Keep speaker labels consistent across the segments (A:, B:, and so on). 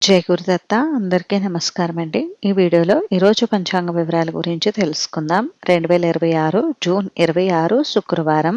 A: జై గురుదత్త అందరికీ నమస్కారం అండి. ఈ వీడియోలో ఈరోజు పంచాంగ వివరాల గురించి తెలుసుకుందాం. 2026 జూన్ 26 శుక్రవారం.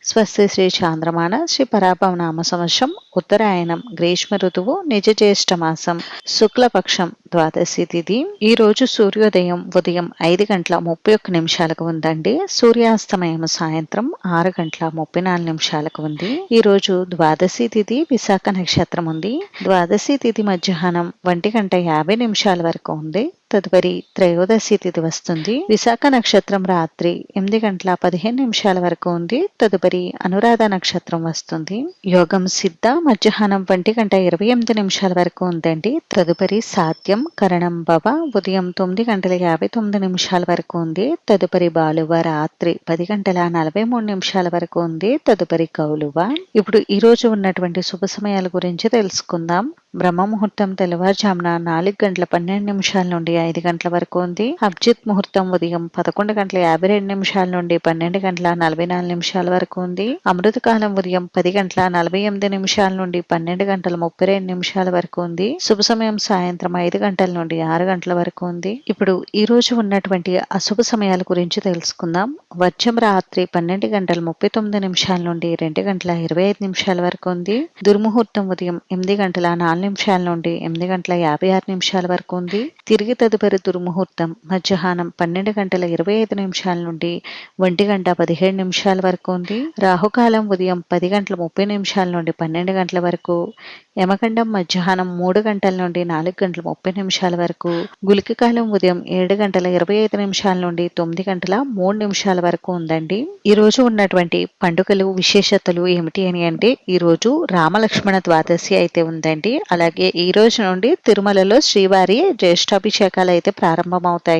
A: స్వస్తి శ్రీ చాంద్రమాన శ్రీ పరాభవనామ సంవత్సరం ఉత్తరాయణం గ్రీష్మ ఋతువు నిజ జ్యేష్ఠ మాసం శుక్లపక్షం ద్వాదశి తిథి. ఈ రోజు సూర్యోదయం ఉదయం 5:31 ఉందండి. సూర్యాస్తమయం సాయంత్రం 6:34 ఉంది. ఈ రోజు ద్వాదశి తిథి విశాఖ నక్షత్రం ఉంది. ద్వాదశి తిథి మధ్యాహ్నం 1:50 వరకు ఉంది. తదుపరి త్రయోదశి తిథి వస్తుంది. విశాఖ నక్షత్రం రాత్రి 8:15 వరకు ఉంది. తదుపరి అనురాధ నక్షత్రం వస్తుంది. యోగం సిద్ధ మధ్యాహ్నం 1:28 వరకు ఉందండి. తదుపరి సాధ్యం కరణం భవ ఉదయం 9:59 వరకు ఉంది. తదుపరి బాలువ రాత్రి 10:43 వరకు ఉంది. తదుపరి కౌలువ. ఇప్పుడు ఈ రోజు ఉన్నటువంటి శుభ సమయాల గురించి తెలుసుకుందాం. బ్రహ్మ ముహూర్తం తెల్లవారుజామున 4:12 నుండి 5 గంటల వరకు ఉంది. అభిజిత్ ముహూర్తం ఉదయం 11:52 నుండి 12:44 వరకు ఉంది. అమృత కాలం ఉదయం 10:48 నుండి 12:32 వరకు ఉంది. శుభ సమయం సాయంత్రం 5 గంటల నుండి 6 గంటల వరకు ఉంది. ఇప్పుడు ఈ రోజు ఉన్నటువంటి అశుభ సమయాల గురించి తెలుసుకుందాం. వర్జం రాత్రి 12:39 నుండి 2:25 వరకు ఉంది. దుర్ముహూర్తం ఉదయం 8:04 నుండి 8:56 వరకు ఉంది. తిరిగి తదుపరి దుర్ముహూర్తం మధ్యాహ్నం 12:25 నుండి 1:17 వరకు ఉంది. రాహుకాలం ఉదయం 10:30 నుండి 12 గంటల వరకు. యమగండం మధ్యాహ్నం 3 గంటల నుండి 4:30 వరకు. గుళిక కాలం ఉదయం 7:25 నుండి 9:03 వరకు ఉందండి. ఈ రోజు ఉన్నటువంటి పండుగలు విశేషతలు ఏమిటి అని అంటే, ఈ రోజు రామలక్ష్మణ ద్వాదశి అయితే ఉందండి. అలాగే ఈ రోజు నుండి తిరుమలలో శ్రీవారి జ్యేష్ఠాభిషేకాలు అయితే ప్రారంభమవుతాయి.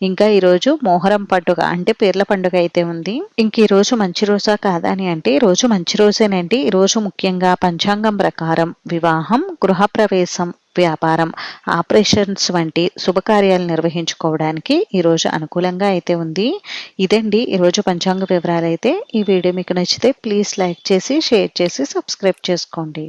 A: ఇంకా ఈ రోజు మోహరం పండుగ అంటే పీర్ల పండుగ అయితే ఉంది. ఇంక ఈ రోజు మంచి రోజా కాదా అని అంటే, ఈ రోజు మంచి రోజేనండి. ఈ రోజు ముఖ్యంగా పంచాంగం ప్రకారం వివాహం, గృహప్రవేశం, వ్యాపారం, ఆపరేషన్స్ వంటి శుభకార్యాలు నిర్వహించుకోవడానికి ఈ రోజు అనుకూలంగా అయితే ఉంది. ఇదండి ఈరోజు పంచాంగ వివరాలు అయితే. ఈ వీడియో మీకు నచ్చితే ప్లీజ్ లైక్ చేసి షేర్ చేసి సబ్స్క్రైబ్ చేసుకోండి.